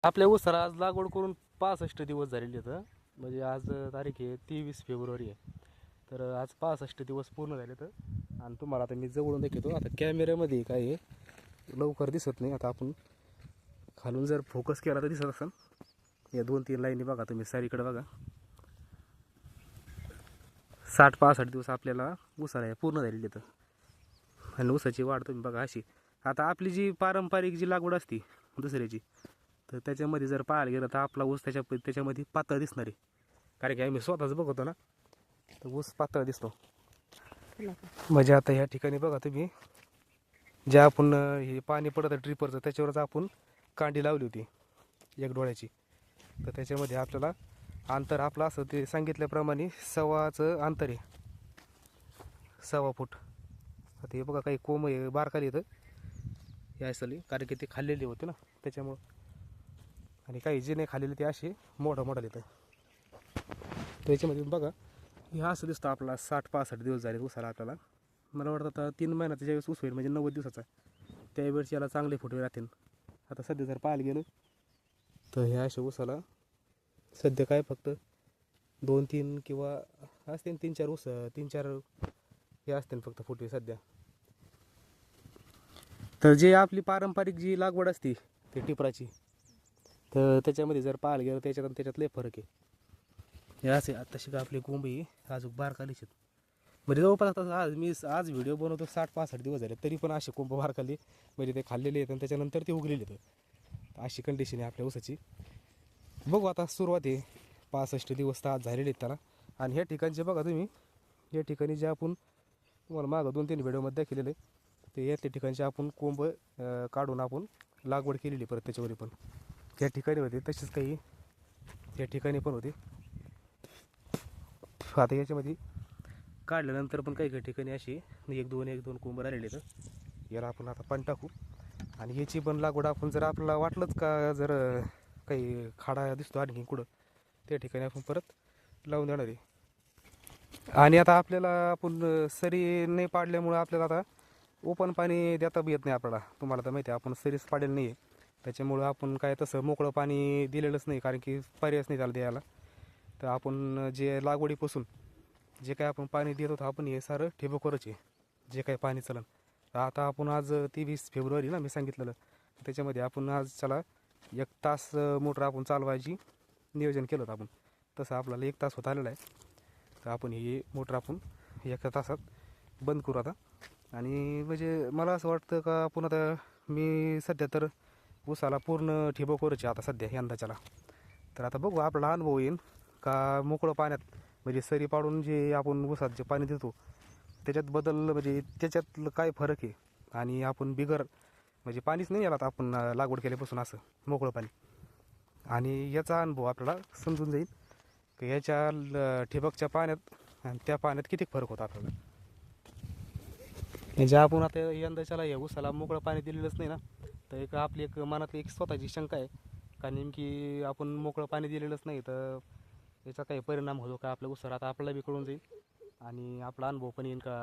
आपल्या ऊसाला आज लागवड करून 65 दिवस झालेले आहेत. म्हणजे आज तारीख आहे 23 फेब्रुवारी आहे. तर आज 65 दिवस पूर्ण झाले तर. आणि तुम्हाला आता मी जवळून दाखवतो. आता कॅमेऱ्यामध्ये काय आहे लवकर दिसत नाही. आता आपण खालून जर फोकस केला तर दिसत असेल. या 2-3 लाईनी बघा तुम्ही सारीकडे बघा. 60-65 दिवस आपल्याला ऊसाला पूर्ण झालेली आहेत. आणि ऊसाची वाढ तुम्ही बघा अशी. आता आपली जी पारंपरिक जी लागवड असती दुसऱ्याची, तर त्याच्यामध्ये जर पाहायला गेलं तर आपला ऊस त्याच्यामध्ये पातळ दिसणार आहे. कारण की आम्ही स्वतःच बघतो ना, तर ऊस पातळ दिसतो. म्हणजे आता ह्या ठिकाणी बघा तुम्ही, ज्या आपण हे पाणी पडतं ड्रिपरचं त्याच्यावरच आपण कांडी लावली होती एक डोळ्याची. तर त्याच्यामध्ये आपल्याला अंतर आपलं असं ते सांगितल्याप्रमाणे 1.25 अंतर आहे, 1.25 फूट. आता हे बघा काही कोंब बारकाली येतं हे असली, कारण की ते खाल्लेले होते ना त्याच्यामुळं. आणि काही जे नाही खाल्लेले ते असे मोठं मोठं येतं. त्याच्यामध्ये बघा हे असं दिसतं आपला 60-65 दिवस झाले ऊसाला आपल्याला. मला वाटतं आता 3 महिन्याचा ज्यावेळेस ऊस होईल म्हणजे 90 दिवसाचा, त्यावेळेस याला चांगले फुटवे राहतील. आता सध्या जर पाहायला गेलं तर ह्या अशा ऊसाला सध्या काय फक्त 2-3 किंवा असतील 3-4 ऊस, 3-4 हे असतील फक्त फुटवे सध्या. तर जे आपली पारंपरिक जी लागवड असते ते टिपराची, तर त्याच्यामध्ये जर पाहायला गेलं त्याच्यात लय फरक आहे. हे असे तशी का आपली कोंबी अजून बारकालीच आहेत. म्हणजे जवळपास आता आज व्हिडिओ बनवतो 60-65 दिवस झाले तरी पण असे कोंब बारकाली, म्हणजे ते खाल्लेले आहेत आणि त्याच्यानंतर ते उगलेले आहेत. अशी कंडिशन आहे आपल्या ऊसाची. बघू आता सुरुवात आहे. 65 दिवस तर आज झालेले आहेत त्याला. आणि ह्या ठिकाणचे बघा तुम्ही, या ठिकाणी जे आपण तुम्हाला मागं 2-3 व्हिडिओमध्ये दाखवलेले ते या ठिकाणचे आपण कोंब काढून आपण लागवड केलेली परत त्याच्यावर पण. त्या ठिकाणी होते तसेच काही त्या ठिकाणी पण होते. आता याच्यामध्ये काढल्यानंतर पण काही ठिकाणी अशी 1-2 कोंब राहिलेले तर याला आपण आता पण टाकू. आणि याची पण लागवड आपण जर आपल्याला वाटलंच का जर काही खाडा दिसतो आणखी कुठं, त्या ठिकाणी आपण परत लावून देणार आहे. आणि आता आपल्याला आपण सरी नाही पाडल्यामुळं आपल्याला आता ओपन पाणी देता येत नाही आपल्याला. तुम्हाला तर माहिती आहे आपण सरीच पाडेल नाही आहे, त्याच्यामुळं आपण काय तसं मोकळं पाणी दिलेलंच नाही, कारण की पर्यायच नाही त्याला द्यायला. तर आपण जे लागवडीपासून जे काय आपण पाणी देत होतो आपण हे सारं ठिबकवरच आहे जे काही पाणी चलन. आता आपण आज 23 फेब्रुवारी ना मी सांगितलेलं, त्याच्यामध्ये आपण आज चला 1 तास मोटर आपण चालवायची नियोजन केलं होतं आपण. तसं आपल्याला 1 तास होत आलेला आहे. तर आपण ही मोटर आपण 1 तासात बंद करू आता. आणि म्हणजे मला असं वाटतं का आपण आता मी सध्या तर ऊसाला पूर्ण ठिबकवरच आहे आता सध्या यंदाच्याला. तर आता बघू आपला अनुभव येईल का मोकळं पाण्यात म्हणजे सरी पाडून जे आपण ऊसात जे पाणी देतो त्याच्यात बदल, म्हणजे त्याच्यातलं काय फरक आहे. आणि आपण बिगर म्हणजे पाणीच नाही याला आता आपण लागवड केल्यापासून असं मोकळं पाणी, आणि याचा अनुभव आपल्याला समजून जाईल की याच्या ठिबकच्या पाण्यात आणि त्या पाण्यात किती फरक होता आपल्याला. म्हणजे आपण आता यंदाच्याला या ऊसाला मोकळं पाणी दिलेलंच नाही ना, तर एक आपली एक मनात एक स्वतःची शंका आहे का नेमकी आपण मोकळं पाणी दिलेलंच नाही तर याचा काही परिणाम होतो का आपल्या ऊसावर. आता आपल्याला बी कळून जाईल आणि आपला अनुभव पण येईल का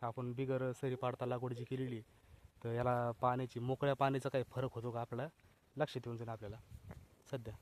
आपण बिगर सरी पाडता लागवड जी केलेली तर याला पाण्याची मोकळ्या पाण्याचा काही फरक होतो का आपल्याला लक्षात येऊन जाईल आपल्याला सध्या.